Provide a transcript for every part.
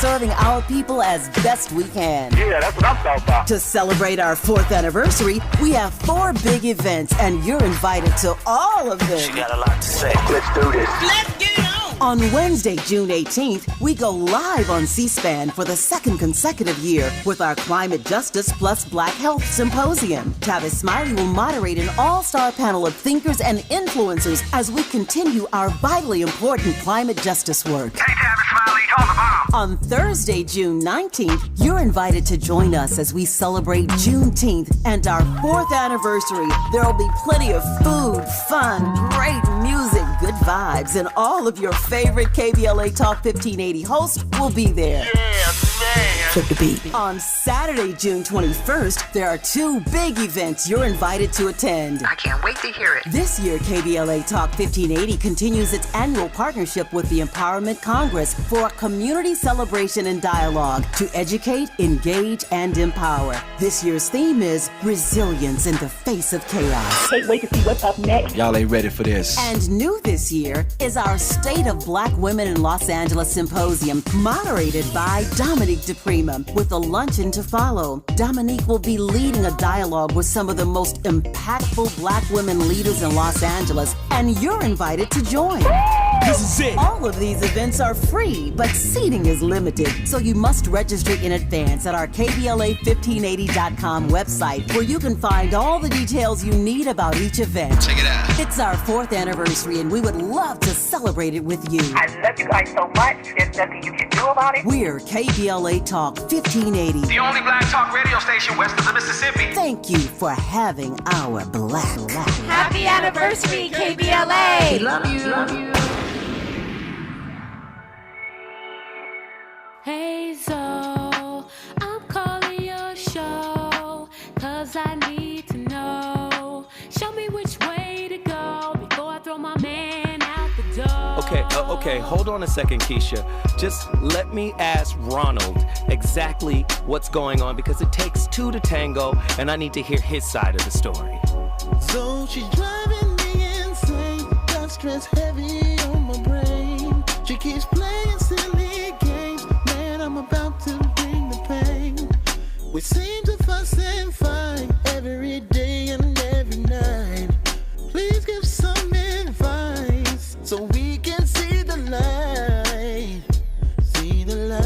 serving our people as best we can. Yeah, that's what I'm talking about. To celebrate our 4th anniversary, we have 4 big events, and you're invited to all of them. She got a lot to say. Let's do this. Let's get it on! On Wednesday, June 18th, we go live on C-SPAN for the 2nd consecutive year with our Climate Justice Plus Black Health Symposium. Tavis Smiley will moderate an all-star panel of thinkers and influencers as we continue our vitally important climate justice work. Hey, Tavis Smiley, call the bomb. On Thursday, June 19th, you're invited to join us as we celebrate Juneteenth and our 4th anniversary. There'll be plenty of food, fun, great music, good vibes, and all of your favorite KBLA Talk 1580 hosts will be there. Yeah, man. Flip the beat. On Saturday, June 21st, there are 2 big events you're invited to attend. I can't wait to hear it. This year, KBLA Talk 1580 continues its annual partnership with the Empowerment Congress for a community celebration and dialogue to educate, engage, and empower. This year's theme is resilience in the face of chaos. Can't wait to see what's up next. Y'all ain't ready for this. And new this year is our State of Black Women in Los Angeles Symposium, moderated by Dominique DePrima, with a luncheon to follow. Dominique will be leading a dialogue with some of the most impactful Black women leaders in Los Angeles, and you're invited to join. This is it. All of these events are free, but seating is limited, so you must register in advance at our KBLA1580.com website, where you can find all the details you need about each event. Check it out. It's our 4th anniversary, and we would love to celebrate it with you. I love you guys so much. There's nothing you can do about it. We're KBLA Talk 1580. The only black talk radio station west of the Mississippi. Thank you for having our black. Happy anniversary, KBLA! Love you. Love you. Hey Zoe, I'm calling your show, 'cause I need to know. Show me which way to go before I throw my man out the door. Okay, hold on a second, Keisha. Just let me ask Ronald exactly what's going on, because it takes 2 to tango, and I need to hear his side of the story. So she's driving me insane, got stress heavy on my brain. She keeps playing silly games, man, I'm about to bring the pain. We seem to fuss and fight every day and every night. Please give some advice so we can see the light, see the light.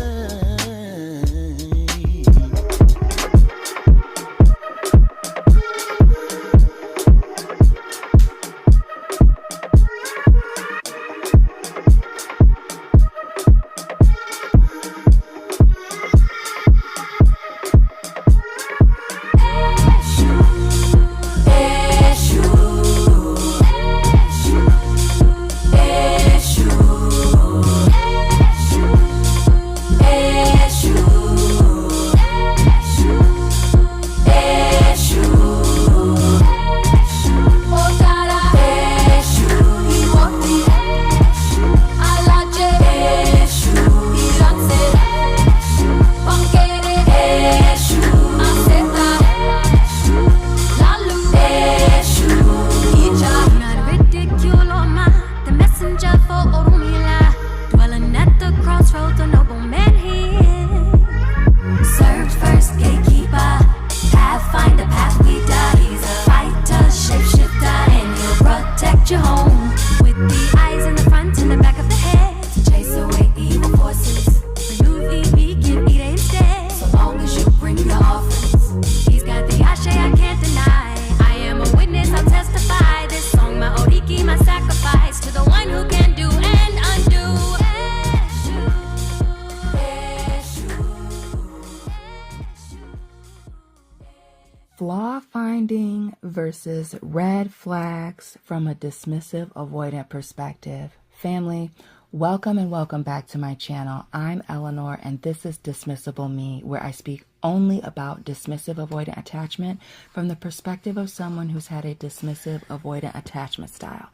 Flaw finding versus red flags from a dismissive, avoidant perspective. Family, welcome and welcome back to my channel. I'm Eleanor, and this is Dismissible Me, where I speak only about dismissive, avoidant attachment from the perspective of someone who's had a dismissive, avoidant attachment style.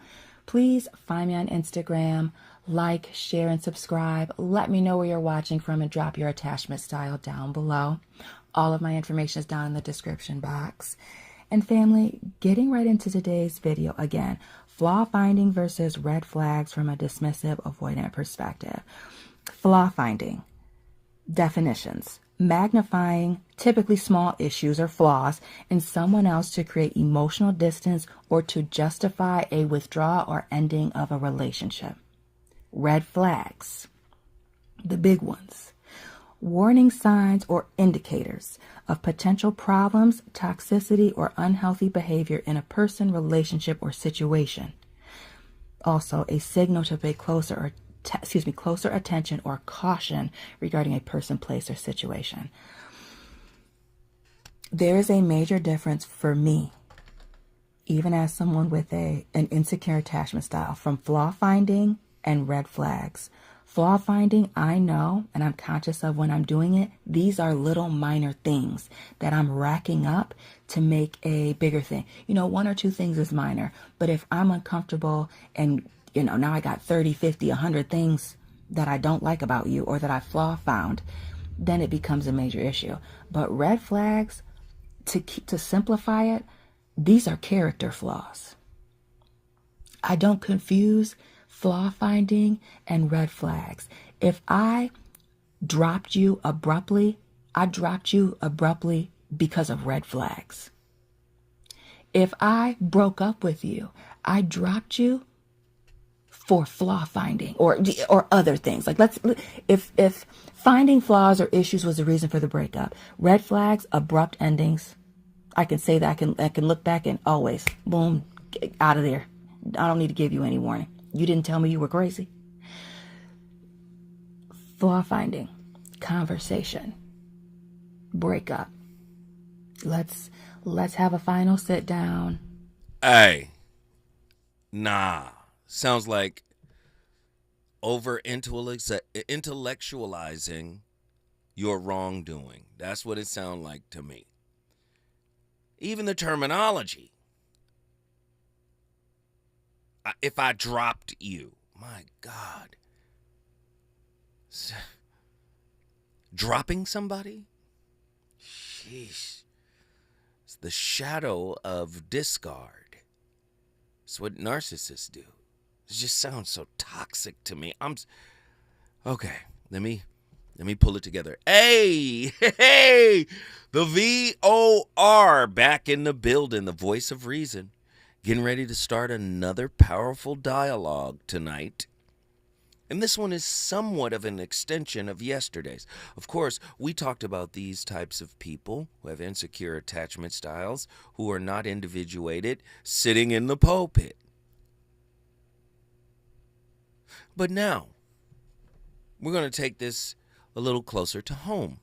Please find me on Instagram, like, share, and subscribe. Let me know where you're watching from and drop your attachment style down below. All of my information is down in the description box. And family, getting right into today's video again, flaw finding versus red flags from a dismissive, avoidant perspective. Flaw finding. Definitions: magnifying typically small issues or flaws in someone else to create emotional distance or to justify a withdrawal or ending of a relationship. Red flags, the big ones: warning signs or indicators of potential problems, toxicity, or unhealthy behavior in a person, relationship, or situation. Also, a signal to pay closer attention or caution regarding a person, place, or situation. There is a major difference for me, even as someone with an insecure attachment style, from flaw finding and red flags. Flaw finding, I know, and I'm conscious of when I'm doing it, these are little minor things that I'm racking up to make a bigger thing. One or two things is minor, but if I'm uncomfortable and, now I got 30, 50, 100 things that I don't like about you or that I flaw found, then it becomes a major issue. But red flags, to simplify it, these are character flaws. I don't confuse flaw finding and red flags. If I dropped you abruptly, I dropped you abruptly because of red flags. If I broke up with you, I dropped you for flaw finding or other things. Like if finding flaws or issues was the reason for the breakup, red flags, abrupt endings, I can say that I can look back and always boom, get out of there. I don't need to give you any warning. You didn't tell me you were crazy. Flaw finding, conversation, breakup. Let's have a final sit down. Hey, nah. Sounds like over intellectualizing your wrongdoing. That's what it sounds like to me. Even the terminology. If I dropped you, my God. Dropping somebody? Sheesh. It's the shadow of discard. It's what narcissists do. It just sounds so toxic to me. Okay, let me pull it together. Hey, the VOR back in the building, the voice of reason. Getting ready to start another powerful dialogue tonight. And this one is somewhat of an extension of yesterday's. Of course, we talked about these types of people who have insecure attachment styles, who are not individuated, sitting in the pulpit. But now, we're going to take this a little closer to home.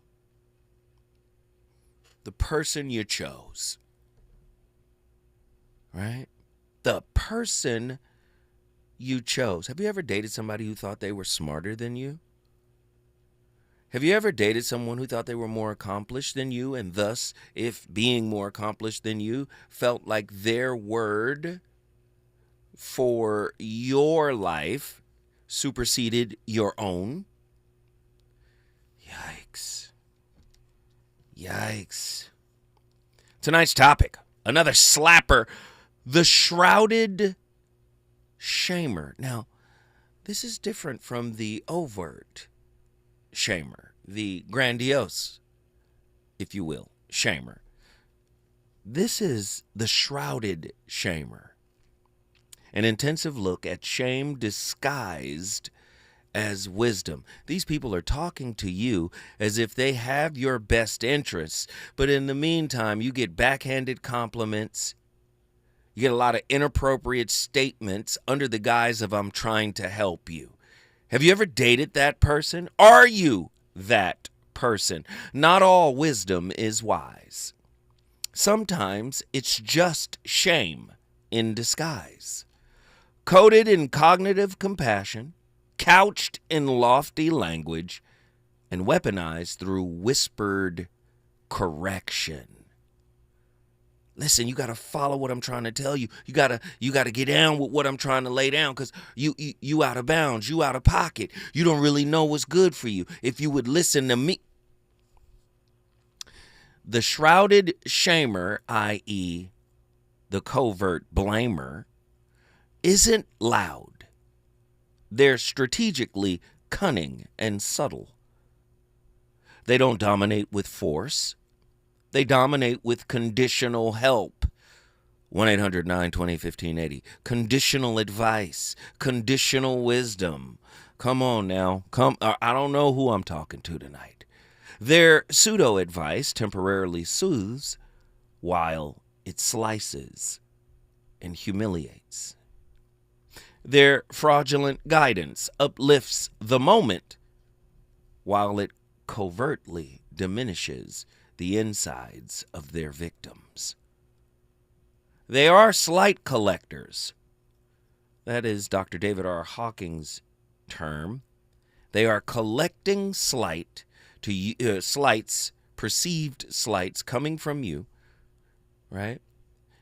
The person you chose. Right? The person you chose. Have you ever dated somebody who thought they were smarter than you? Have you ever dated someone who thought they were more accomplished than you, and thus, if being more accomplished than you, felt like their word for your life superseded your own? Yikes. Tonight's topic, another slapper. The shrouded shamer. Now, this is different from the overt shamer, the grandiose, if you will, shamer. This is the shrouded shamer. An intensive look at shame disguised as wisdom. These people are talking to you as if they have your best interests, but in the meantime, you get backhanded compliments. You get a lot of inappropriate statements under the guise of I'm trying to help you. Have you ever dated that person? Are you that person? Not all wisdom is wise. Sometimes it's just shame in disguise. Coated in cognitive compassion, couched in lofty language, and weaponized through whispered correction. Listen, you got to follow what I'm trying to tell you. You got to get down with what I'm trying to lay down, because you out of bounds. You out of pocket. You don't really know what's good for you. If you would listen to me. The shrouded shamer, i.e. the covert blamer, isn't loud. They're strategically cunning and subtle. They don't dominate with force. They dominate with conditional help. 1-800-920-1580. Conditional advice. Conditional wisdom. Come on now. I don't know who I'm talking to tonight. Their pseudo-advice temporarily soothes while it slices and humiliates. Their fraudulent guidance uplifts the moment while it covertly diminishes the insides of their victims. They are slight collectors. That is Dr. David R. Hawking's term. They are collecting slights, perceived slights coming from you, right?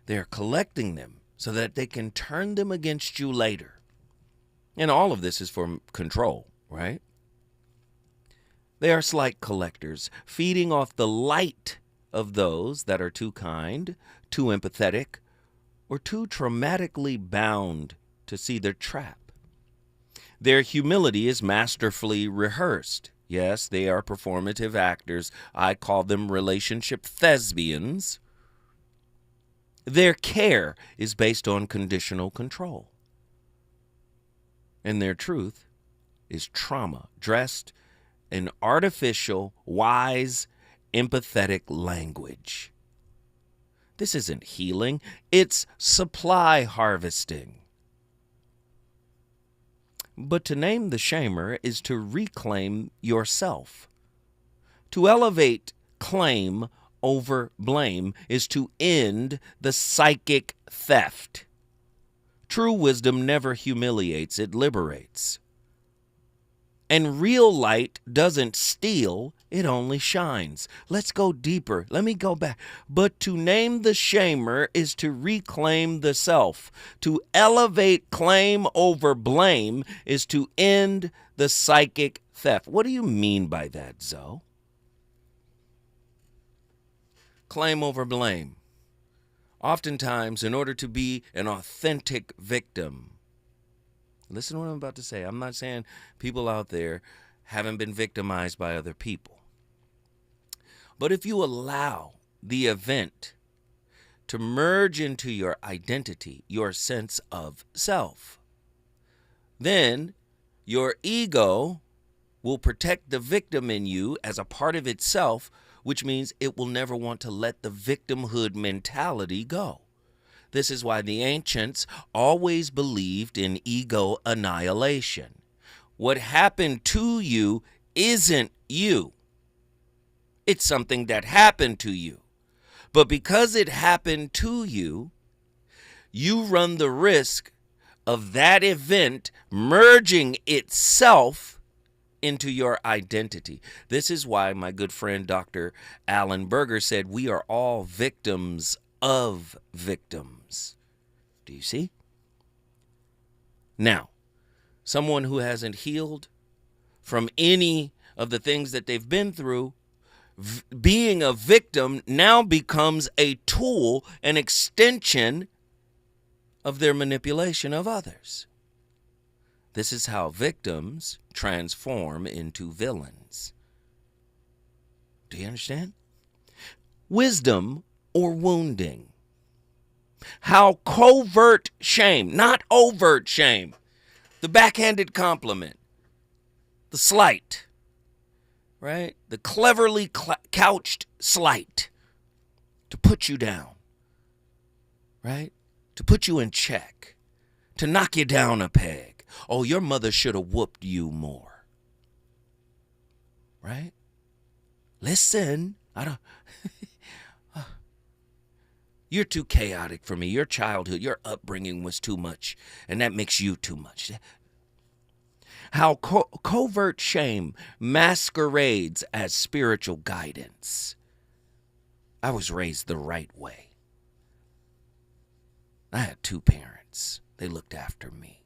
They are collecting them so that they can turn them against you later. And all of this is for control, right? They are slight collectors, feeding off the light of those that are too kind, too empathetic, or too traumatically bound to see their trap. Their humility is masterfully rehearsed. Yes, they are performative actors. I call them relationship thespians. Their care is based on conditional control. And their truth is trauma dressed in artificial, wise, empathetic language. This isn't healing, it's supply harvesting. But to name the shamer is to reclaim yourself. To elevate claim over blame is to end the psychic theft. True wisdom never humiliates, it liberates. And real light doesn't steal, it only shines. Let's go deeper. Let me go back. But to name the shamer is to reclaim the self. To elevate claim over blame is to end the psychic theft. What do you mean by that, Zoe? Claim over blame. Oftentimes, in order to be an authentic victim, listen to what I'm about to say. I'm not saying people out there haven't been victimized by other people. But if you allow the event to merge into your identity, your sense of self, then your ego will protect the victim in you as a part of itself, which means it will never want to let the victimhood mentality go. This is why the ancients always believed in ego annihilation. What happened to you isn't you. It's something that happened to you. But because it happened to you, you run the risk of that event merging itself into your identity. This is why my good friend Dr. Alan Berger said we are all victims of victims. Do you see? Now, someone who hasn't healed from any of the things that they've been through, being a victim now becomes a tool, an extension of their manipulation of others. This is how victims transform into villains. Do you understand? Wisdom or wounding. How covert shame, not overt shame, the backhanded compliment, the slight, right? The cleverly couched slight to put you down, right? To put you in check, to knock you down a peg. Oh, your mother should have whooped you more. Right? Listen, you're too chaotic for me. Your childhood, your upbringing was too much, and that makes you too much. How covert shame masquerades as spiritual guidance. I was raised the right way. I had two parents. They looked after me.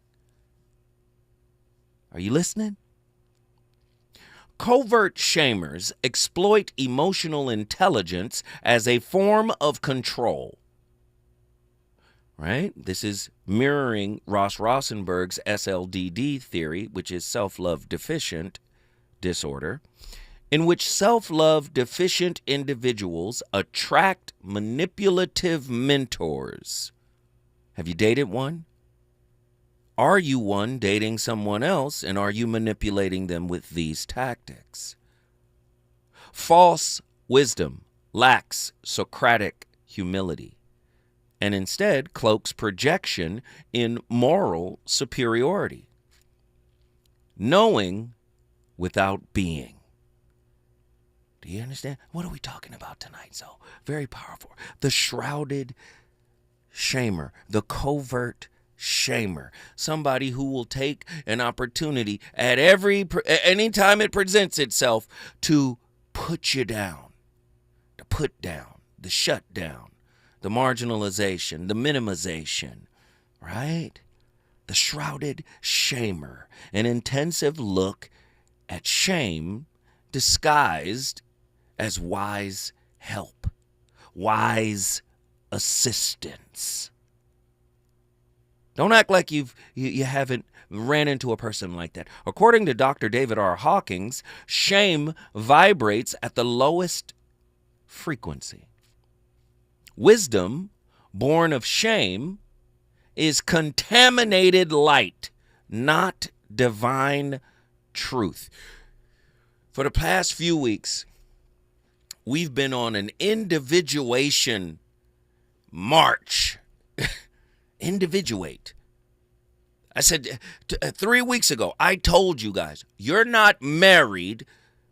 Are you listening? Covert shamers exploit emotional intelligence as a form of control. Right? This is mirroring Ross Rosenberg's SLDD theory, which is self-love deficient disorder. in which self-love deficient individuals attract manipulative mentors. Have you dated one? Are you one dating someone else, and are you manipulating them with these tactics? False wisdom lacks Socratic humility and instead cloaks projection in moral superiority. Knowing without being. Do you understand? What are we talking about tonight? So very powerful. The shrouded shamer, the covert shamer, somebody who will take an opportunity at any time it presents itself to put you down, to put down, the shut down, the marginalization, the minimization, right? The shrouded shamer, an intensive look at shame disguised as wise help, wise assistance. Don't act like you haven't ran into a person like that. According to Dr. David R. Hawkins, shame vibrates at the lowest frequency. Wisdom, born of shame, is contaminated light, not divine truth. For the past few weeks, we've been on an individuation march. Individuate. I said 3 weeks ago, I told you guys, you're not married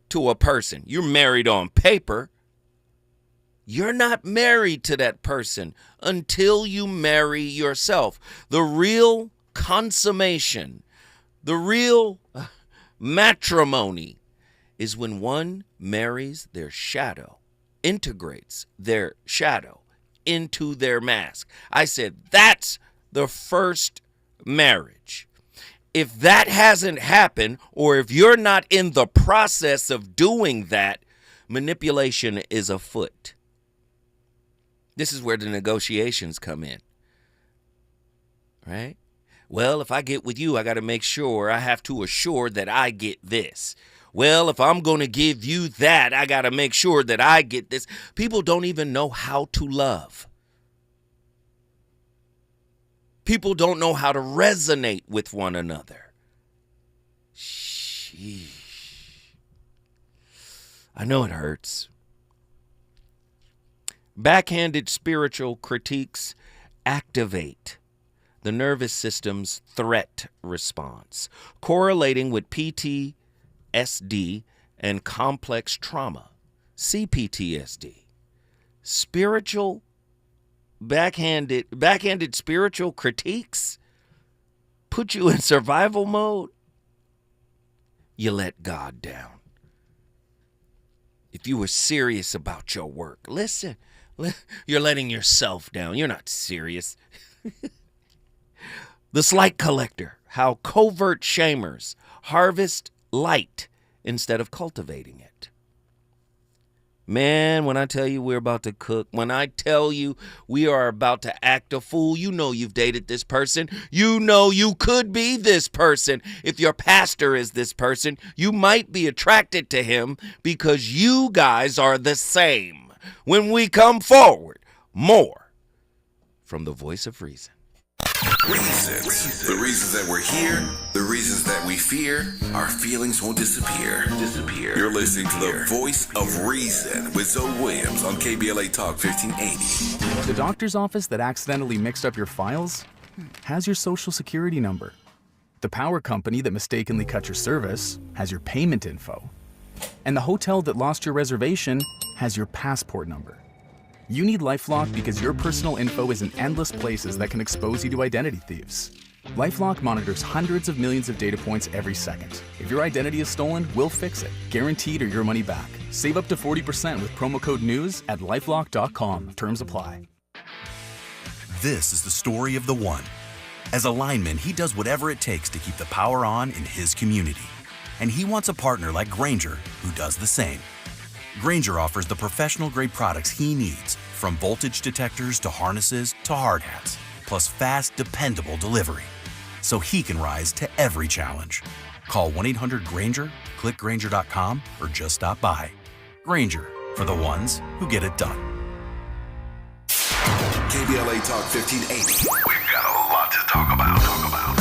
to a person. You're married on paper. You're not married to that person until you marry yourself. The real consummation, the real matrimony is when one marries their shadow, integrates their shadow into their mask. I said, that's the first marriage. If that hasn't happened, or if you're not in the process of doing that, manipulation is afoot. This is where the negotiations come in, right? Well, if I get with you, I got to make sure I have to assure that I get this. Well, if I'm going to give you that, I got to make sure that I get this. People don't even know how to love. People don't know how to resonate with one another. Sheesh. I know it hurts. Backhanded spiritual critiques activate the nervous system's threat response, correlating with PTSD and complex trauma, CPTSD. Backhanded spiritual critiques put you in survival mode. You let God down. If you were serious about your work, listen, you're letting yourself down. You're not serious. The slight collector, how covert shamers harvest light instead of cultivating it. Man, when I tell you we're about to cook, when I tell you we are about to act a fool, you know you've dated this person. You know you could be this person. If your pastor is this person, you might be attracted to him because you guys are the same. When we come forward, more from the voice of reason. Reasons. The reasons that we're here, the reasons that we fear, our feelings won't disappear. You're listening to the voice of reason with Zoe Williams on KBLA Talk 1580. The doctor's office that accidentally mixed up your files has your social security number. The power company that mistakenly cut your service has your payment info. And the hotel that lost your reservation has your passport number. You need LifeLock because your personal info is in endless places that can expose you to identity thieves. LifeLock monitors hundreds of millions of data points every second. If your identity is stolen, we'll fix it. Guaranteed or your money back. Save up to 40% with promo code NEWS at LifeLock.com. Terms apply. This is the story of the one. As a lineman, he does whatever it takes to keep the power on in his community. And he wants a partner like Grainger who does the same. Grainger offers the professional-grade products he needs, from voltage detectors to harnesses to hard hats, plus fast, dependable delivery, so he can rise to every challenge. Call 1-800-GRAINGER, click Grainger.com or just stop by. Grainger, for the ones who get it done. KBLA Talk 1580. We've got a lot to talk about.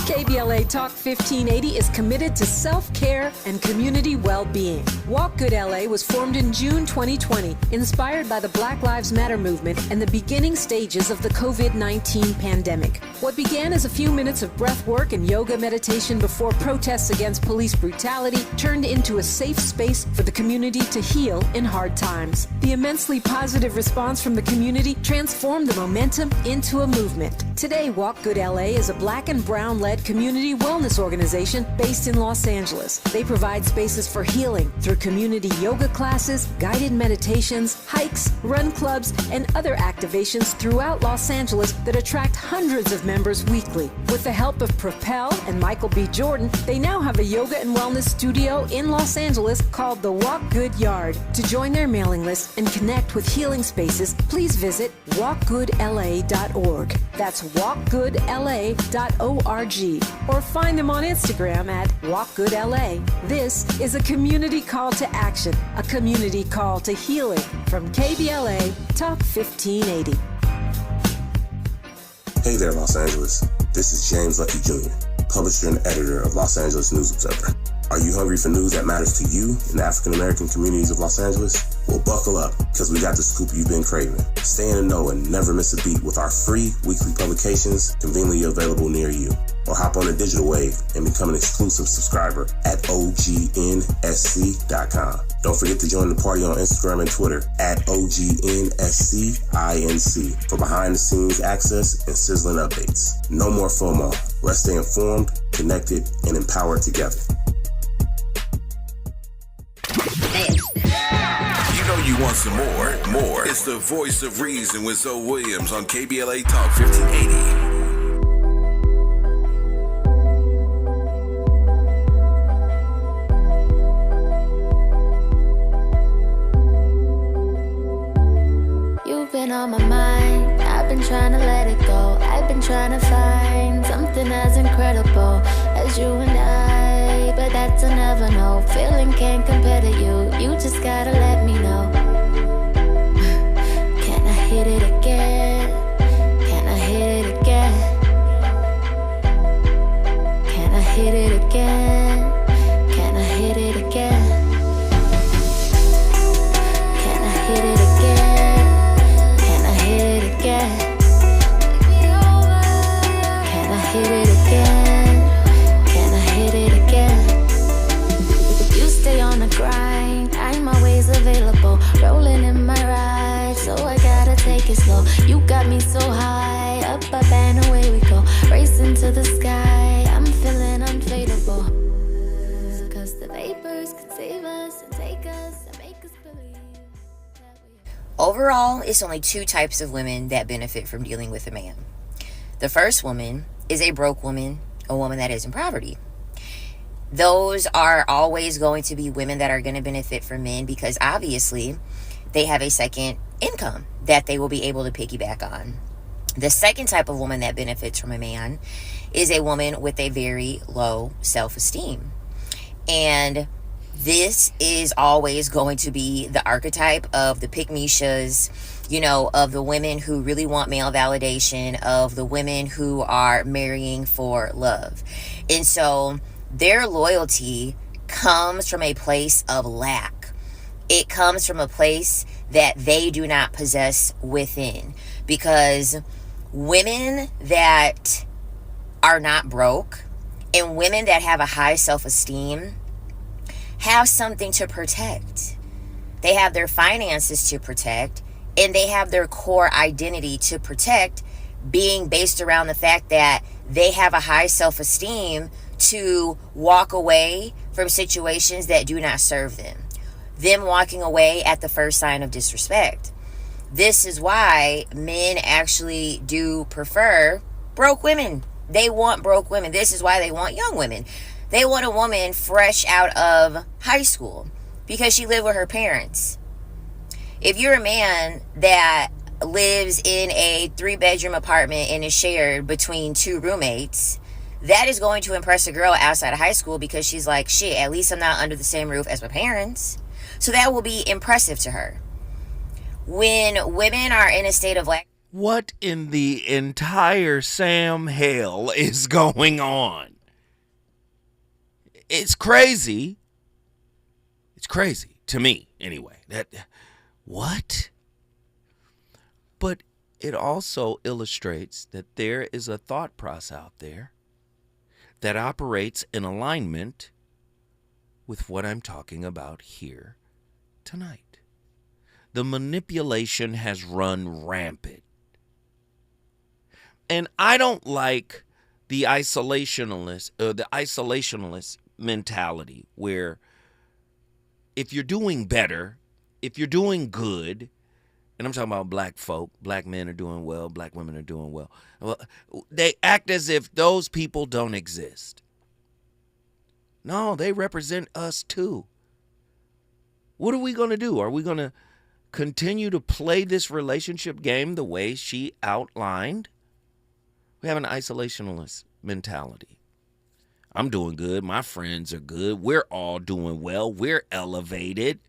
KBLA Talk 1580 is committed to self-care and community well-being. Walk Good LA was formed in June 2020, inspired by the Black Lives Matter movement and the beginning stages of the COVID-19 pandemic. What began as a few minutes of breath work and yoga meditation before protests against police brutality turned into a safe space for the community to heal in hard times. The immensely positive response from the community transformed the momentum into a movement. Today, Walk Good LA is a black and brown-led community wellness organization based in Los Angeles. They provide spaces for healing through community yoga classes, guided meditations, hikes, run clubs, and other activations throughout Los Angeles that attract hundreds of members weekly. With the help of Propel and Michael B. Jordan, they now have a yoga and wellness studio in Los Angeles called the Walk Good Yard. To join their mailing list and connect with healing spaces, please visit walkgoodla.org. That's walkgoodla.org. Or find them on Instagram at walkgoodla. This is a community call to action, a community call to healing from KBLA Talk 1580. Hey there, Los Angeles. This is James Lucky Jr., publisher and editor of Los Angeles News Observer. Are you hungry for news that matters to you in the African American communities of Los Angeles? Well, buckle up, because we got the scoop you've been craving. Stay in the know and never miss a beat with our free weekly publications conveniently available near you. Or hop on the digital wave and become an exclusive subscriber at OGNSC.com. Don't forget to join the party on Instagram and Twitter at OGNSCINC for behind-the-scenes access and sizzling updates. No more FOMO. Let's stay informed, connected, and empowered together. You know you want some more. It's the voice of reason with Zoe Williams on KBLA Talk 1580. Been on my mind, I've been trying to let it go. I've been trying to find something as incredible as you and I, but that's a never know. Feeling can't compare to you, you just gotta let me know. Can I hit it again? Can I hit it again? Can I hit it again? Can I hit it again? Can I hit it again? Can I hit it again? Can I hit it again? You stay on the grind, I'm always available. Rolling in my ride, so I gotta take it slow. You got me so high, up and away we go. Racing to the sky, I'm feeling unfadable. Cause the vapors could save us and take us and make us believe. Overall, it's only two types of women that benefit from dealing with a man. The first woman is a broke woman, a woman that is in poverty. Those are always going to be women that are going to benefit from men because obviously they have a second income that they will be able to piggyback on. The second type of woman that benefits from a man is a woman with a very low self-esteem. And this is always going to be the archetype of the pick-me-shas, of the women who really want male validation, of the women who are marrying for love. And so their loyalty comes from a place of lack. It comes from a place that they do not possess within. Because women that are not broke and women that have a high self-esteem have something to protect. They have their finances to protect, and they have their core identity to protect, being based around the fact that they have a high self-esteem to walk away from situations that do not serve them. Them walking away at the first sign of disrespect. This is why men actually do prefer broke women. They want broke women. This is why they want young women. They want a woman fresh out of high school because she lived with her parents. If you're a man that lives in a 3-bedroom apartment and is shared between 2 roommates, that is going to impress a girl outside of high school because she's like, shit, at least I'm not under the same roof as my parents. So that will be impressive to her. When women are in a state of like, what in the entire Sam hell is going on? It's crazy. It's crazy to me, anyway. What? But it also illustrates that there is a thought process out there that operates in alignment with what I'm talking about here tonight. The manipulation has run rampant. And I don't like the isolationist mentality where if you're doing better, if you're doing good, and I'm talking about black folk, black men are doing well, black women are doing well, they act as if those people don't exist. No, they represent us too. What are we going to do? Are we going to continue to play this relationship game the way she outlined? We have an isolationist mentality. I'm doing good. My friends are good. We're all doing well. We're elevated.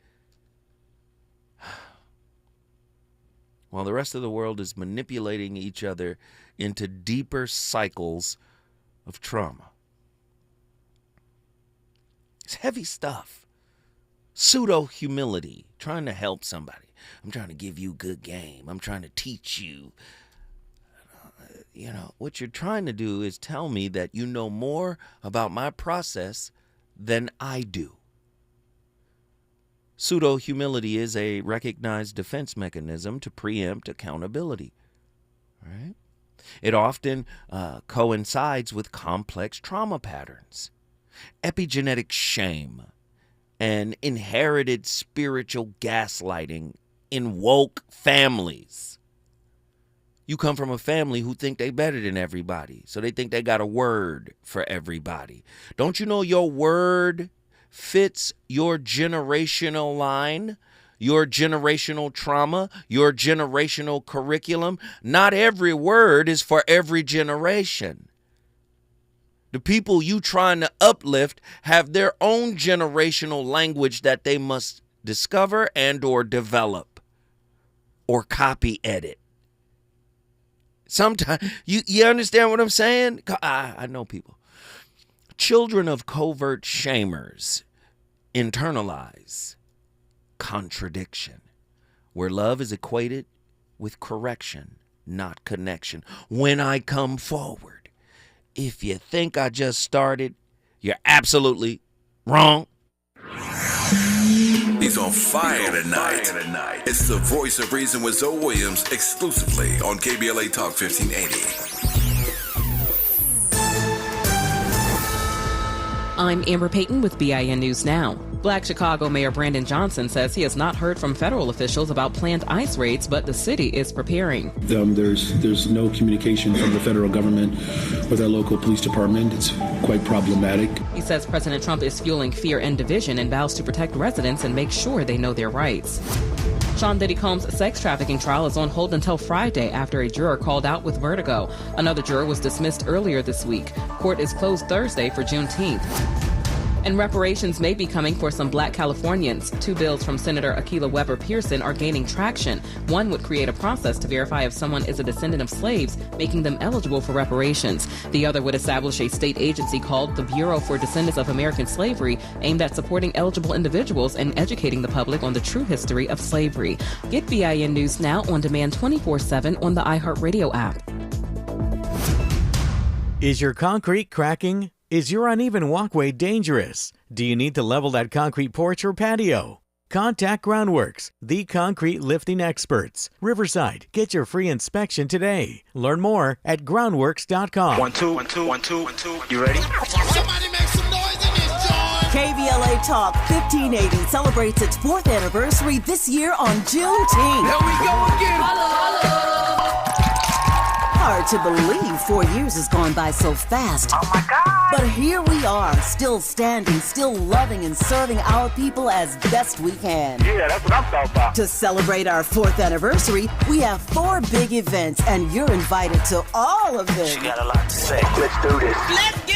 While the rest of the world is manipulating each other into deeper cycles of trauma. It's heavy stuff. Pseudo-humility. Trying to help somebody. I'm trying to give you good game. I'm trying to teach you. What you're trying to do is tell me that you know more about my process than I do. Pseudo-humility is a recognized defense mechanism to preempt accountability. Right? It often coincides with complex trauma patterns, epigenetic shame, and inherited spiritual gaslighting in woke families. You come from a family who think they better than everybody, so they think they got a word for everybody. Don't you know your word fits your generational line, your generational trauma, your generational curriculum? Not every word is for every generation. The people you trying to uplift have their own generational language that they must discover and or develop or copy edit. Sometimes, you understand what I'm saying? I know people. Children of covert shamers internalize contradiction, where love is equated with correction, not connection. When I come forward, if you think I just started, you're absolutely wrong. He's on fire tonight. It's the Voice of Reason with Zoe Williams, exclusively on KBLA Talk 1580. I'm Amber Payton with BIN News Now. Black Chicago Mayor Brandon Johnson says he has not heard from federal officials about planned ICE raids, but the city is preparing. There's no communication from the federal government with our local police department. It's quite problematic. He says President Trump is fueling fear and division and vows to protect residents and make sure they know their rights. Sean Diddy Combs' sex trafficking trial is on hold until Friday after a juror called out with vertigo. Another juror was dismissed earlier this week. Court is closed Thursday for Juneteenth. And reparations may be coming for some black Californians. Two bills from Senator Akilah Weber Pearson are gaining traction. One would create a process to verify if someone is a descendant of slaves, making them eligible for reparations. The other would establish a state agency called the Bureau for Descendants of American Slavery, aimed at supporting eligible individuals and educating the public on the true history of slavery. Get BIN News Now on demand 24/7 on the iHeartRadio app. Is your concrete cracking? Is your uneven walkway dangerous? Do you need to level that concrete porch or patio? Contact Groundworks, the concrete lifting experts. Riverside, get your free inspection today. Learn more at groundworks.com. 1 2 1 2 1 2 1 2. You ready? Somebody make some noise in this joint. KBLA Talk 1580 celebrates its 4th anniversary this year on Juneteenth. Here we go again. Hard to believe 4 years has gone by so fast. Oh my God. But here we are, still standing, still loving and serving our people as best we can. Yeah, that's what I'm talking about. To celebrate our 4th anniversary, we have 4 big events, and you're invited to all of them. She got a lot to say. Let's do this. Let's get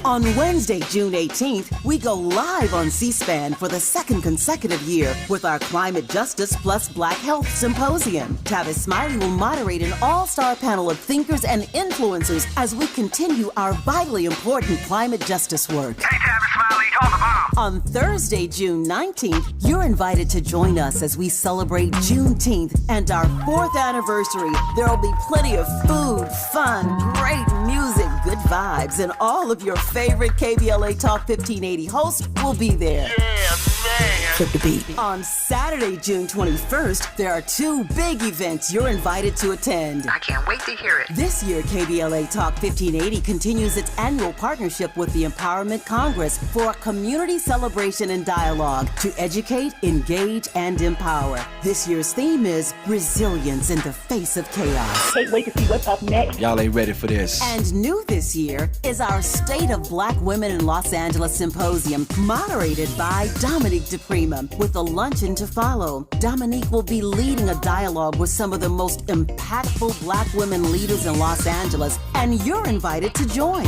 On Wednesday, June 18th, we go live on C-SPAN for the second consecutive year with our Climate Justice Plus Black Health Symposium. Tavis Smiley will moderate an all-star panel of thinkers and influencers as we continue our vitally important climate justice work. Hey, Tavis Smiley, call the bomb. On Thursday, June 19th, you're invited to join us as we celebrate Juneteenth and our 4th anniversary. There will be plenty of food, fun, great music, good vibes, and all of your favorite KBLA Talk 1580 hosts will be there. Yeah, man. Flip the beat. On Saturday, June 21st, there are 2 big events you're invited to attend. I can't wait to hear it. This year, KBLA Talk 1580 continues its annual partnership with the Empowerment Congress for a community celebration and dialogue to educate, engage, and empower. This year's theme is resilience in the face of chaos. Can't wait to see what's up next. Y'all ain't ready for this. And new this year is our State of Black Women in Los Angeles Symposium, moderated by Dominique DePrima, with a luncheon to follow. Dominique will be leading a dialogue with some of the most impactful Black women leaders in Los Angeles, and you're invited to join.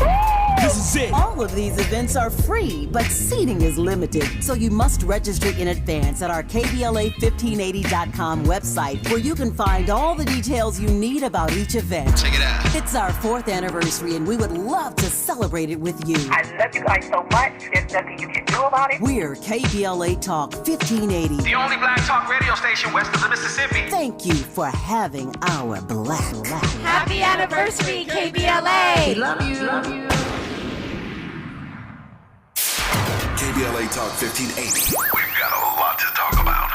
This is it. All of these events are free, but seating is limited, so you must register in advance at our KBLA1580.com website, where you can find all the details you need about each event. Check it out. It's our 4th anniversary, and we would love to celebrate it with you. I love you guys so much. There's nothing you can do about it. We're KBLA Talk 1580. The only black talk radio station west of the Mississippi. Thank you for having our black. Happy anniversary, KBLA. Love you. Love you. KBLA Talk 1580. We've got a lot to talk about.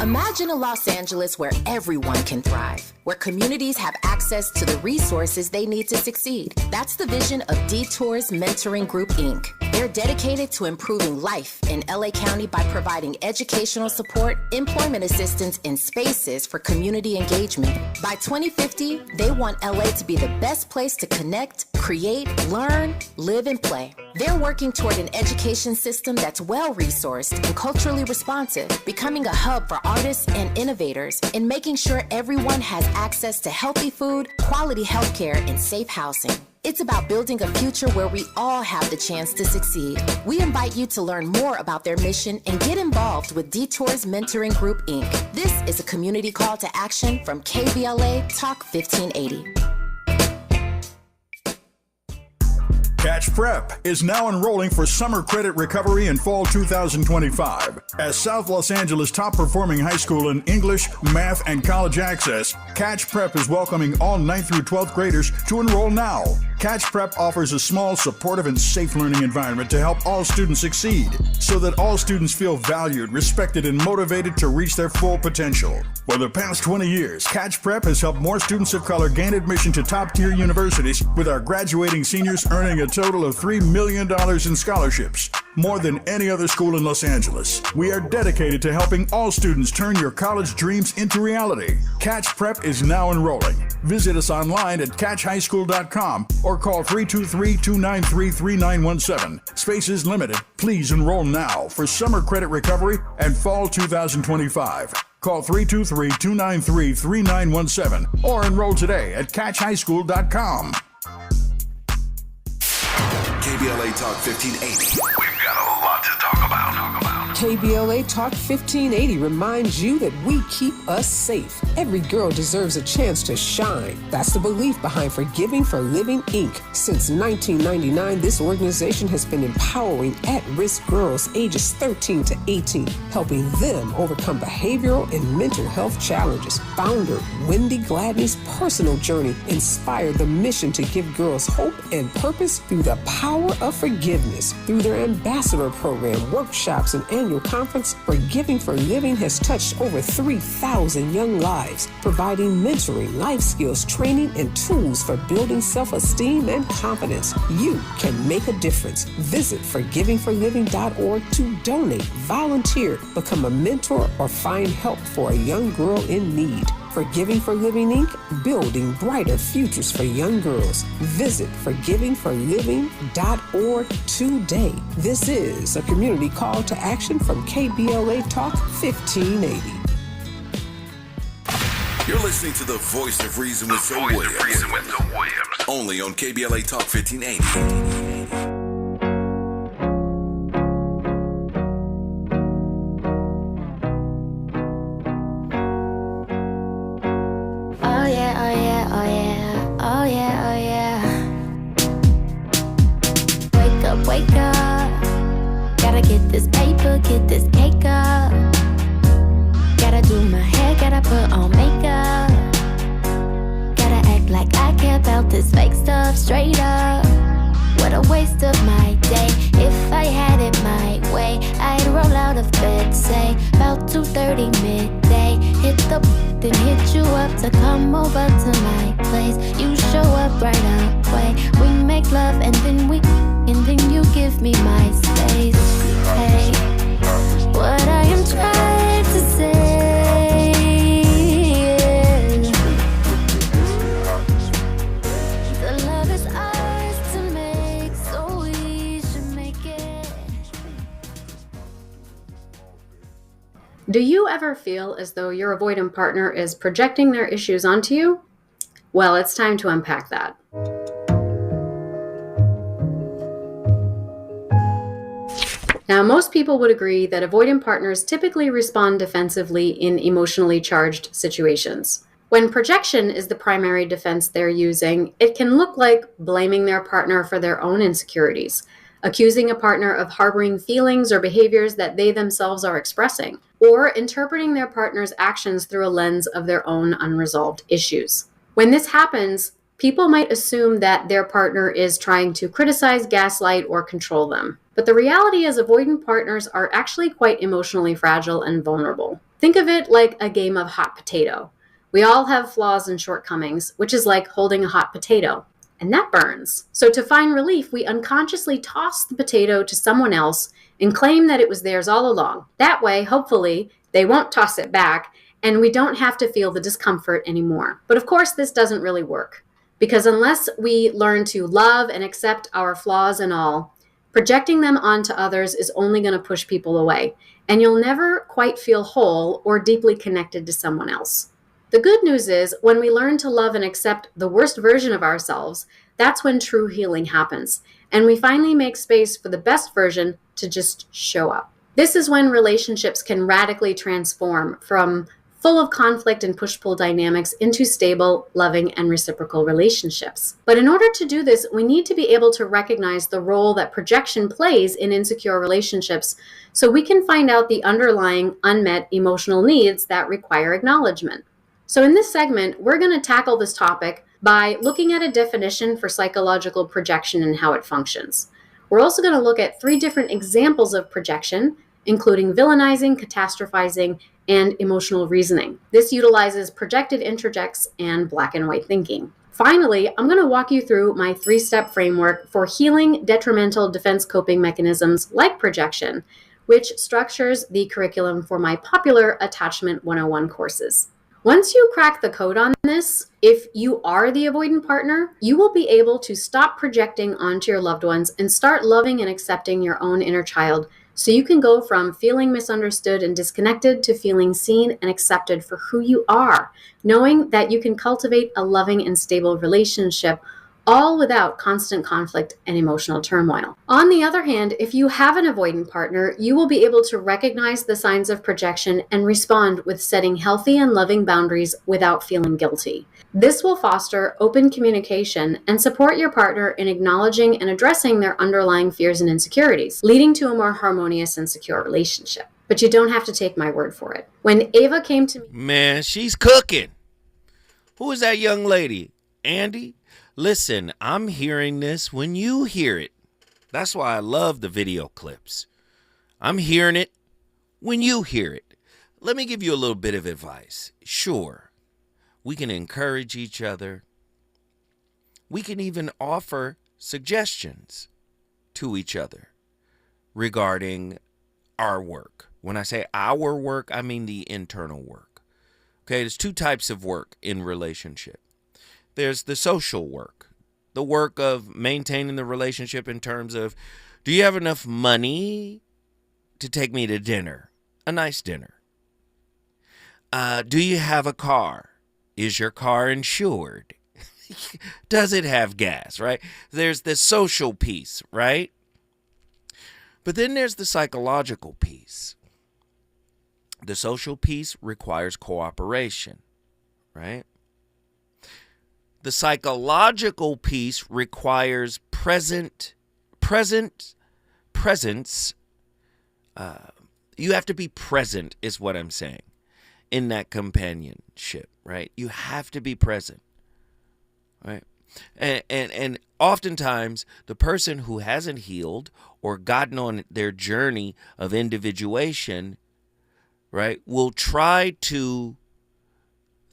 Imagine a Los Angeles where everyone can thrive, where communities have access to the resources they need to succeed. That's the vision of Detours Mentoring Group, Inc. They're dedicated to improving life in LA County by providing educational support, employment assistance, and spaces for community engagement. By 2050, they want LA to be the best place to connect, create, learn, live, and play. They're working toward an education system that's well-resourced and culturally responsive, becoming a hub for artists and innovators, and making sure everyone has access to healthy food, quality healthcare, and safe housing. It's about building a future where we all have the chance to succeed. We invite you to learn more about their mission and get involved with Detours Mentoring Group, Inc. This is a community call to action from KBLA Talk 1580. Catch Prep is now enrolling for summer credit recovery in fall 2025. As South Los Angeles' top-performing high school in English, math, and college access, Catch Prep is welcoming all 9th through 12th graders to enroll now. Catch Prep offers a small, supportive, and safe learning environment to help all students succeed, so that all students feel valued, respected, and motivated to reach their full potential. For the past 20 years, Catch Prep has helped more students of color gain admission to top-tier universities, with our graduating seniors earning a total of $3 million in scholarships, more than any other school in Los Angeles. We are dedicated to helping all students turn your college dreams into reality. Catch Prep is now enrolling. Visit us online at catchhighschool.com or call 323-293-3917. Spaces limited. Please enroll now for summer credit recovery and fall 2025. Call 323-293-3917 or enroll today at catchhighschool.com. KBLA Talk 1580. We've got a lot to talk about. KBLA Talk 1580 reminds you that we keep us safe. Every girl deserves a chance to shine. That's the belief behind Forgiving for Living, Inc. Since 1999, this organization has been empowering at-risk girls ages 13 to 18, helping them overcome behavioral and mental health challenges. Founder Wendy Gladney's personal journey inspired the mission to give girls hope and purpose through the power of forgiveness. Through their ambassador program, workshops, and annual conference, Forgiving for Living has touched over 3,000 young lives, providing mentoring, life skills, training, and tools for building self-esteem and confidence. You can make a difference. Visit forgivingforliving.org to donate, volunteer, become a mentor, or find help for a young girl in need. Forgiving for Living, Inc., building brighter futures for young girls. Visit forgivingforliving.org today. This is a community call to action from KBLA Talk 1580. You're listening to the Voice of Reason with Zoe Williams. Only on KBLA Talk 1580. get this cake up. Gotta do my hair, gotta put on makeup. Gotta act like I care about this fake stuff, straight up. What a waste of my day. If I had it my way, I'd roll out of bed, say about 2:30 midday. Hit the then hit you up to come over to my place. You show up right away. We make love and then you give me my space. Hey, what I am trying to say is the love is ours to make, so we should make it. Do you ever feel as though your avoidant partner is projecting their issues onto you? Well, it's time to unpack that. Now, most people would agree that avoidant partners typically respond defensively in emotionally charged situations. When projection is the primary defense they're using, it can look like blaming their partner for their own insecurities, accusing a partner of harboring feelings or behaviors that they themselves are expressing, or interpreting their partner's actions through a lens of their own unresolved issues. When this happens, people might assume that their partner is trying to criticize, gaslight, or control them. But the reality is avoidant partners are actually quite emotionally fragile and vulnerable. Think of it like a game of hot potato. We all have flaws and shortcomings, which is like holding a hot potato, and that burns. So to find relief, we unconsciously toss the potato to someone else and claim that it was theirs all along. That way, hopefully, they won't toss it back, and we don't have to feel the discomfort anymore. But of course, this doesn't really work, because unless we learn to love and accept our flaws and all, projecting them onto others is only going to push people away, and you'll never quite feel whole or deeply connected to someone else. The good news is, when we learn to love and accept the worst version of ourselves, that's when true healing happens, and we finally make space for the best version to just show up. This is when relationships can radically transform from full of conflict and push-pull dynamics into stable, loving, and reciprocal relationships. But in order to do this, we need to be able to recognize the role that projection plays in insecure relationships so we can find out the underlying unmet emotional needs that require acknowledgement. So in this segment, we're going to tackle this topic by looking at a definition for psychological projection and how it functions. We're also going to look at 3 different examples of projection, including villainizing, catastrophizing, and emotional reasoning. This utilizes projected introjects and black and white thinking. Finally, I'm going to walk you through my 3-step framework for healing detrimental defense coping mechanisms like projection, which structures the curriculum for my popular Attachment 101 courses. Once you crack the code on this, if you are the avoidant partner, you will be able to stop projecting onto your loved ones and start loving and accepting your own inner child, so you can go from feeling misunderstood and disconnected to feeling seen and accepted for who you are, knowing that you can cultivate a loving and stable relationship, all without constant conflict and emotional turmoil. On the other hand, if you have an avoidant partner, you will be able to recognize the signs of projection and respond with setting healthy and loving boundaries without feeling guilty. This will foster open communication and support your partner in acknowledging and addressing their underlying fears and insecurities, leading to a more harmonious and secure relationship. But you don't have to take my word for it. When Ava came to me... Man, she's cooking. Who is that young lady? Andy? Listen, I'm hearing this when you hear it. That's why I love the video clips. I'm hearing it when you hear it. Let me give you a little bit of advice. Sure, we can encourage each other. We can even offer suggestions to each other regarding our work. When I say our work, I mean the internal work. Okay, there's 2 types of work in relationship. There's the social work, the work of maintaining the relationship in terms of, do you have enough money to take me to dinner? A nice dinner. Do you have a car? Is your car insured? Does it have gas, right? There's the social piece, right? But then there's the psychological piece. The social piece requires cooperation, right? The psychological piece requires presence, You have to be present is what I'm saying in that companionship, right? You have to be present, right? And oftentimes the person who hasn't healed or gotten on their journey of individuation, right, will try to,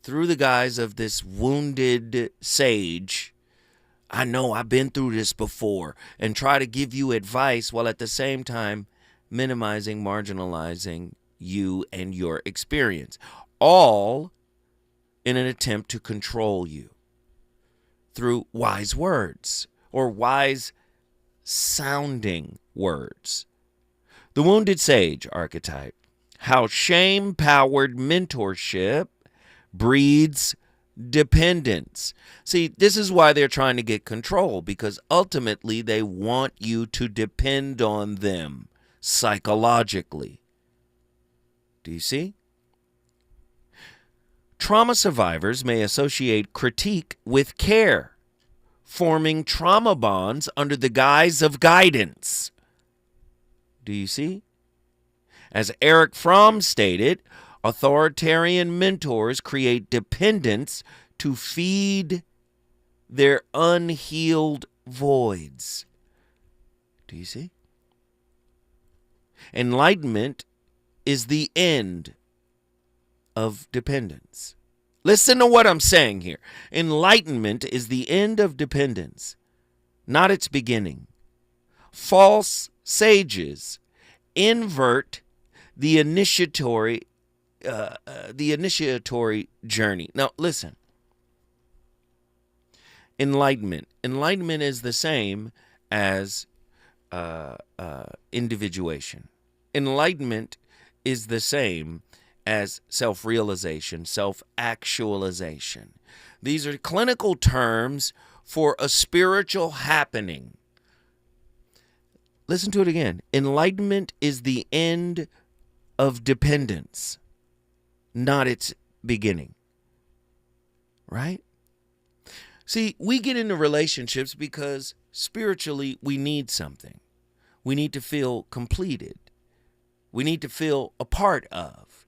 through the guise of this wounded sage, I know I've been through this before, and try to give you advice while at the same time minimizing, marginalizing you and your experience, all in an attempt to control you through wise words or wise sounding words. The wounded sage archetype, how shame-powered mentorship breeds dependence. See, this is why they're trying to get control, because ultimately they want you to depend on them psychologically. Do you see? Trauma survivors may associate critique with care, forming trauma bonds under the guise of guidance. Do you see? As Eric Fromm stated, authoritarian mentors create dependence to feed their unhealed voids. Do you see? Enlightenment is the end of dependence. Listen to what I'm saying here. Enlightenment is the end of dependence, not its beginning. False sages invert the initiatory journey. Now, listen. Enlightenment is the same as individuation. Enlightenment is the same as self-realization, self-actualization. These are clinical terms for a spiritual happening. Listen to it again. Enlightenment is the end of dependence, not its beginning. Right? See, we get into relationships because spiritually we need something. We need to feel completed. We need to feel a part of.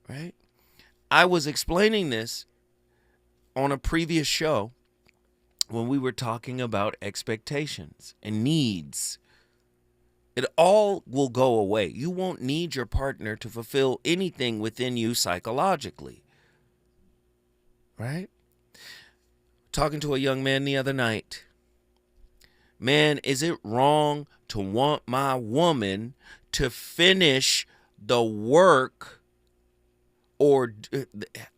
Right? I was explaining this on a previous show when we were talking about expectations and needs. It all will go away. You won't need your partner to fulfill anything within you psychologically. Right? Talking to a young man the other night. Man, is it wrong to want my woman to finish the work? Or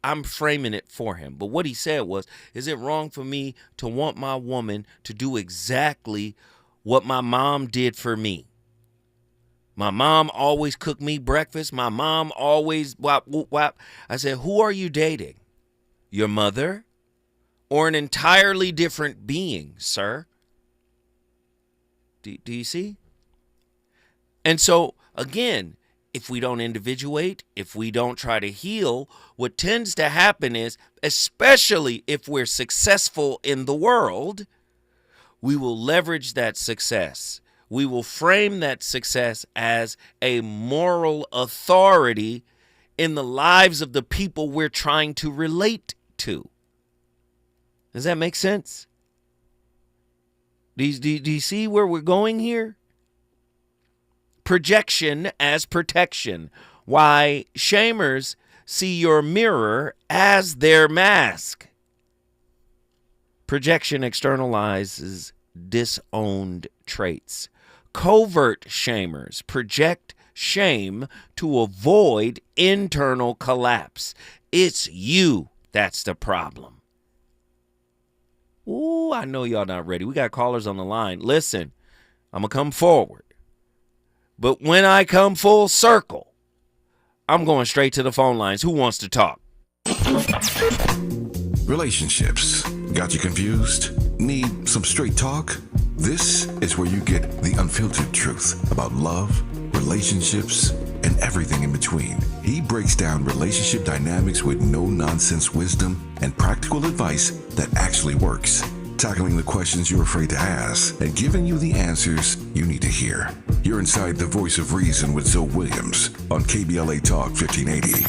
I'm framing it for him. But what he said was, is it wrong for me to want my woman to do exactly what my mom did for me? My mom always cooked me breakfast. My mom always whap, whoop, whap. I said, who are you dating? Your mother? Or an entirely different being, sir? Do you see? And so, again, if we don't individuate, if we don't try to heal, what tends to happen is, especially if we're successful in the world, we will leverage that success. We will frame that success as a moral authority in the lives of the people we're trying to relate to. Does that make sense? Do you see where we're going here? Projection as protection. Why shamers see your mirror as their mask. Projection externalizes disowned traits. Covert shamers project shame to avoid internal collapse. It's you that's the problem. Ooh, I know y'all not ready. We got callers on the line. Listen, I'm going to come forward. But when I come full circle, I'm going straight to the phone lines. Who wants to talk? Relationships. Got you confused? Need some straight talk? This is where you get the unfiltered truth about love, relationships, and everything in between. He breaks down relationship dynamics with no-nonsense wisdom and practical advice that actually works. Tackling the questions you're afraid to ask and giving you the answers you need to hear. You're inside the voice of reason with Zoe Williams on KBLA Talk 1580.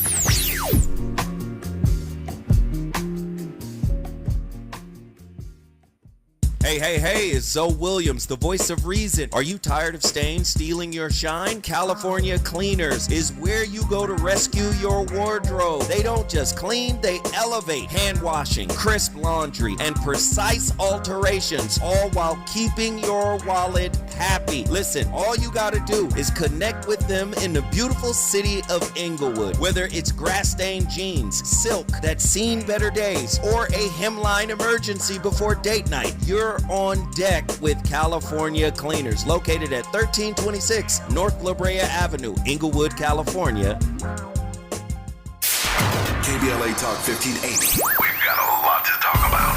Hey, it's Zoe Williams, the voice of reason. Are you tired of stains stealing your shine? California Cleaners is where you go to rescue your wardrobe. They don't just clean, they elevate. Hand washing, crisp laundry, and precise alterations, all while keeping your wallet happy. Listen, all you gotta do is connect with them in the beautiful city of Inglewood. Whether it's grass-stained jeans, silk that's seen better days, or a hemline emergency before date night, you're on deck with California Cleaners, located at 1326 North La Brea Avenue, Inglewood, California. KBLA Talk 1580. We've got a lot to talk about.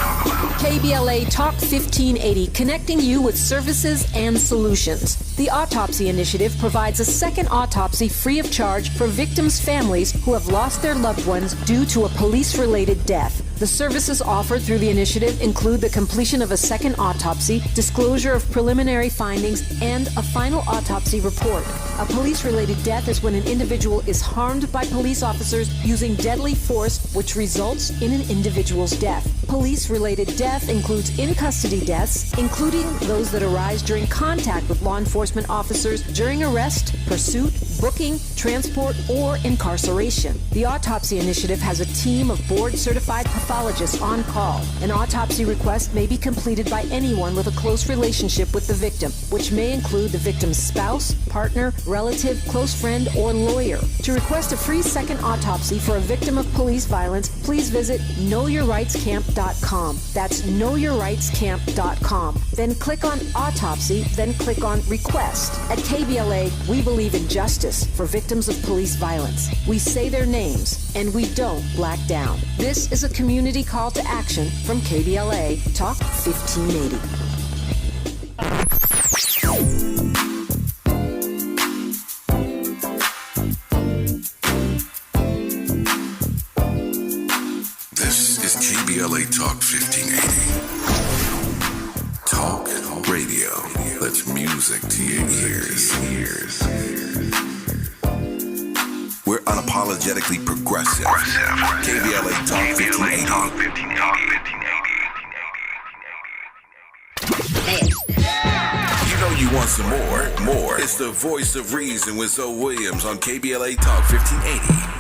KBLA Talk 1580, connecting you with services and solutions. The Autopsy Initiative provides a second autopsy free of charge for victims' families who have lost their loved ones due to a police-related death. The services offered through the initiative include the completion of a second autopsy, disclosure of preliminary findings, and a final autopsy report. A police-related death is when an individual is harmed by police officers using deadly force, which results in an individual's death. Police-related death includes in-custody deaths, including those that arise during contact with law enforcement officers during arrest, pursuit, booking, transport, or incarceration. The Autopsy Initiative has a team of board-certified pathologists on call. An autopsy request may be completed by anyone with a close relationship with the victim, which may include the victim's spouse, partner, relative, close friend, or lawyer. To request a free second autopsy for a victim of police violence, please visit knowyourrightscamp.com. That's knowyourrightscamp.com. Then click on Autopsy, then click on Request. At KBLA, we believe in justice for victims of police violence. We say their names, and we don't black down. This is a community call to action from KBLA Talk 1580. This is KBLA Talk 1580. Talk radio. That's music to your ears. We're unapologetically progressive. KBLA Talk 1580. You know you want some more. It's the voice of reason with Zoe Williams on KBLA Talk 1580.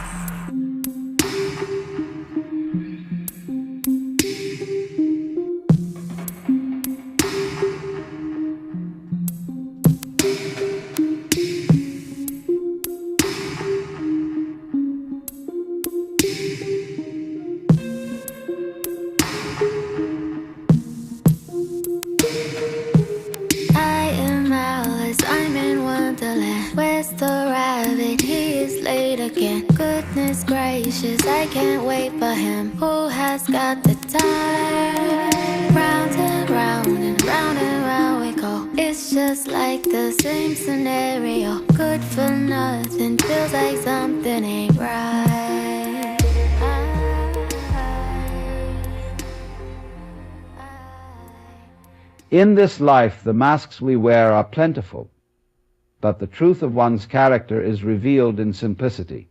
I can't wait for him. Who has got the time? Round and round and round and round we go. It's just like the same scenario. Good for nothing. Feels like something ain't right. In this life, the masks we wear are plentiful, but the truth of one's character is revealed in simplicity.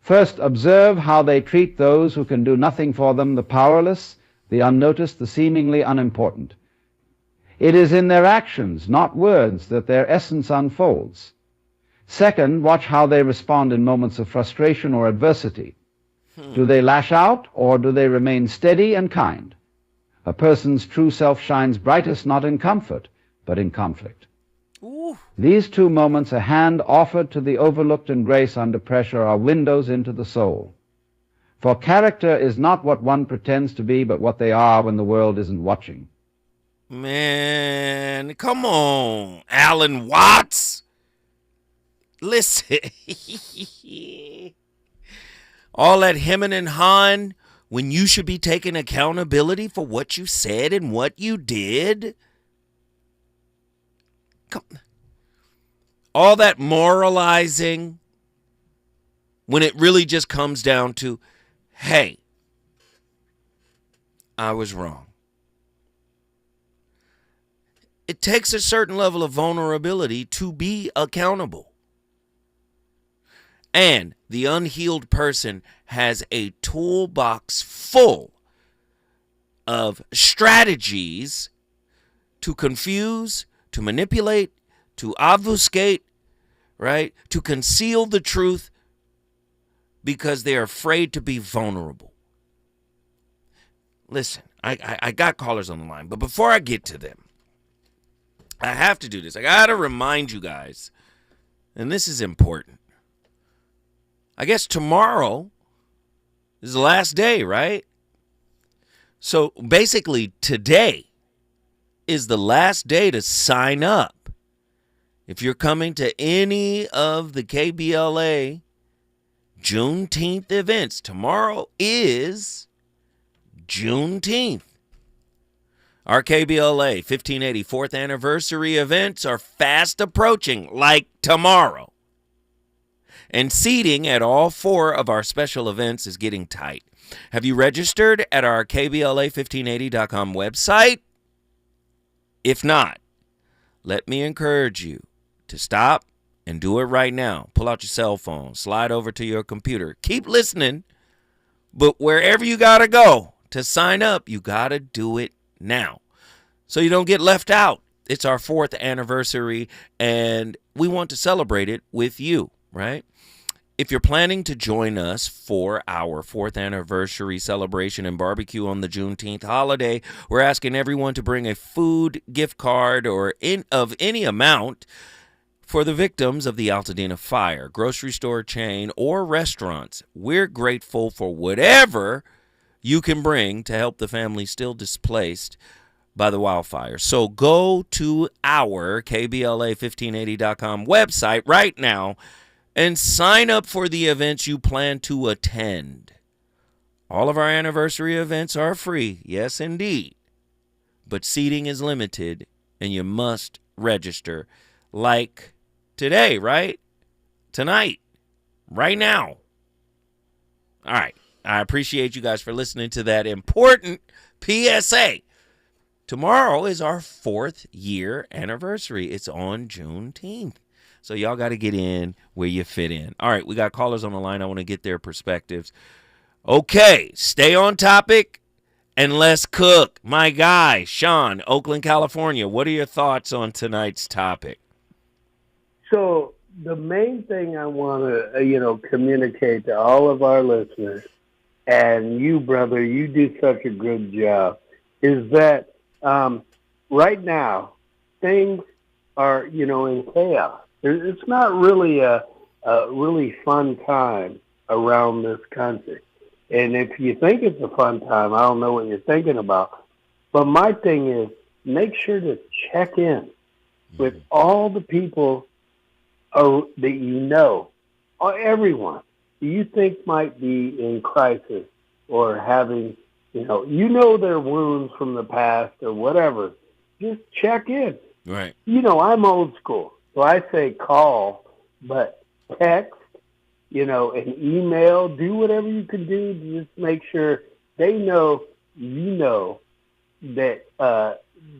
First, observe how they treat those who can do nothing for them, the powerless, the unnoticed, the seemingly unimportant. It is in their actions, not words, that their essence unfolds. Second, watch how they respond in moments of frustration or adversity. Do they lash out, or do they remain steady and kind? A person's true self shines brightest not in comfort, but in conflict. These two moments, a hand offered to the overlooked and grace under pressure, are windows into the soul. For character is not what one pretends to be, but what they are when the world isn't watching. Man, come on, Alan Watts. Listen. All that hemming and hawing when you should be taking accountability for what you said and what you did. All that moralizing when it really just comes down to, hey, I was wrong. it takes a certain level of vulnerability to be accountable. And the unhealed person has a toolbox full of strategies to confuse, to manipulate, to obfuscate, right? To conceal the truth because they're afraid to be vulnerable. Listen, I got callers on the line, but before I get to them, I have to do this. I got to remind you guys, and this is important. I guess tomorrow is the last day, right? So basically today is the last day to sign up. If you're coming to any of the KBLA Juneteenth events, tomorrow is Juneteenth. Our KBLA 1580 4th anniversary events are fast approaching, like tomorrow. And seating at all 4 of our special events is getting tight. Have you registered at our KBLA1580.com website? If not, let me encourage you to stop and do it right now. Pull out your cell phone, slide over to your computer. Keep listening, but wherever you got to go to sign up, you got to do it now so you don't get left out. It's our 4th anniversary, and we want to celebrate it with you, right? If you're planning to join us for our 4th anniversary celebration and barbecue on the Juneteenth holiday, we're asking everyone to bring a food gift card or of any amount for the victims of the Altadena fire, grocery store chain, or restaurants. We're grateful for whatever you can bring to help the families still displaced by the wildfire. So go to our KBLA1580.com website right now and sign up for the events you plan to attend. All of our anniversary events are free, yes indeed, but seating is limited and you must register, like today, right? Tonight, right now. All right, I appreciate you guys for listening to that important PSA. Tomorrow is our 4th year anniversary. It's on Juneteenth. So y'all got to get in where you fit in. All right, we got callers on the line. I want to get their perspectives. Okay, stay on topic and let's cook. My guy, Sean, Oakland, California. What are your thoughts on tonight's topic? So the main thing I want to, communicate to all of our listeners, and you, brother, you do such a good job, is that right now things are, in chaos. It's not really a really fun time around this country. And if you think it's a fun time, I don't know what you're thinking about. But my thing is, make sure to check in with all the people that you know, or everyone you think might be in crisis or having, their wounds from the past or whatever. Just check in. Right. I'm old school. So I say call, but text, an email, do whatever you can do to just make sure they know that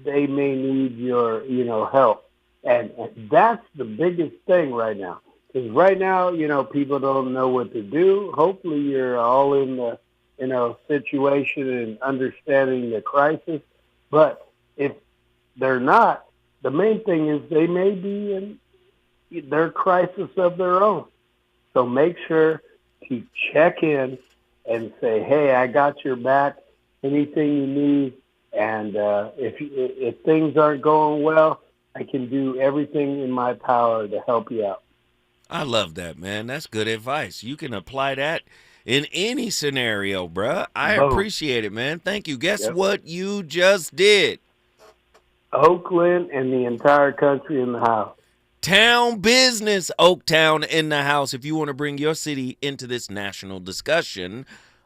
they may need your, help. And that's the biggest thing right now. Because right now, people don't know what to do. Hopefully you're all in the, situation and understanding the crisis. But if they're not, the main thing is they may be in their crisis of their own. So make sure to check in and say, hey, I got your back, anything you need. And if things aren't going well, I can do everything in my power to help you out. I love that, man. That's good advice. You can apply that in any scenario, bruh. I appreciate it, man. Thank you. Guess what you just did? Oakland and the entire country in the house. Town business, Oaktown in the house. If you want to bring your city into this national discussion,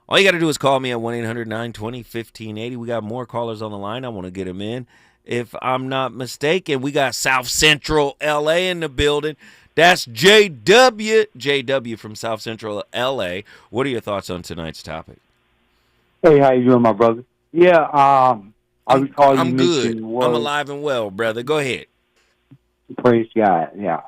all you got to do is call me at 1-800-920-1580. We got more callers on the line. I want to get them in. If I'm not mistaken, we got South Central LA in the building. That's JW from South Central LA. What are your thoughts on tonight's topic? Hey, how you doing, my brother? Yeah, I recall you I'm good. mentioned the word. I'm alive and well, brother. Go ahead. Praise God. Yeah,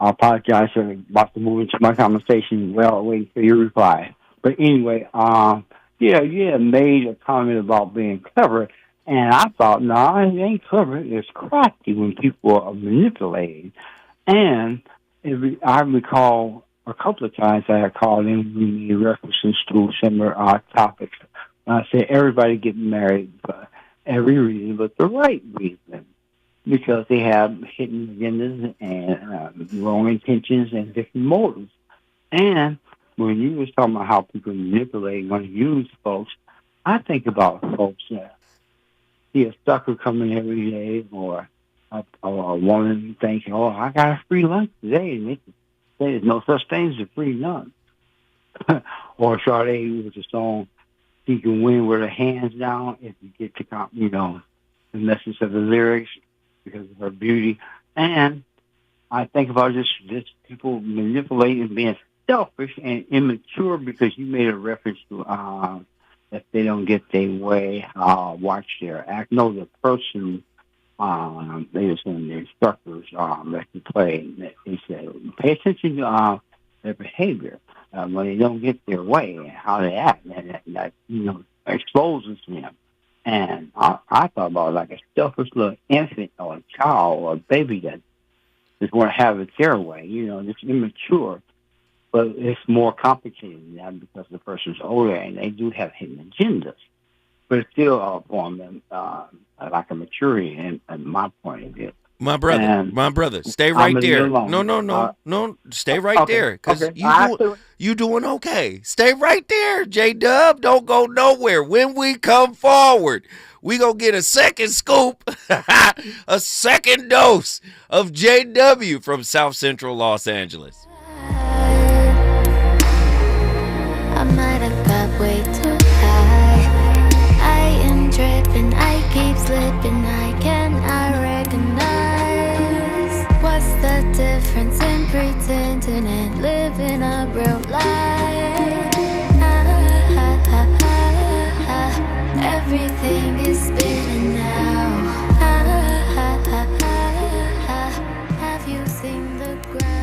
I apologize for about to move into my conversation. Well, waiting for your reply. But anyway, yeah, you had made a comment about being clever, and I thought, no, it ain't clever. It's crafty when people are manipulating. And I recall a couple of times I had called in, we made references to similar topics. I said everybody getting married for every reason but the right reason, because they have hidden agendas and wrong intentions and different motives. And when you was talking about how people manipulate and want to use folks, I think about folks that see a sucker coming every day, or a woman thinking, oh, I got a free lunch today, and they say there's no such thing as a free lunch. Or Sade with the song, she can win with her hands down if you get to, the message of the lyrics because of her beauty. And I think about just people manipulating, being selfish and immature, because you made a reference to if they don't get their way, watch their act. No, the person, they were saying the instructors that you play, they said, pay attention to their behavior. When they don't get their way, how they act, and that exposes them. And I thought about like a selfish little infant or a child or a baby that just want to have it their way, just immature. But it's more complicated than that because the person's older and they do have hidden agendas. But it's still a form of like a maturity in my point of view. My brother, stay right there. No, stay right there, because you doing okay. Stay right there, J-Dub. Don't go nowhere. When we come forward, we gonna get a second scoop, a second dose of JW from South Central Los Angeles.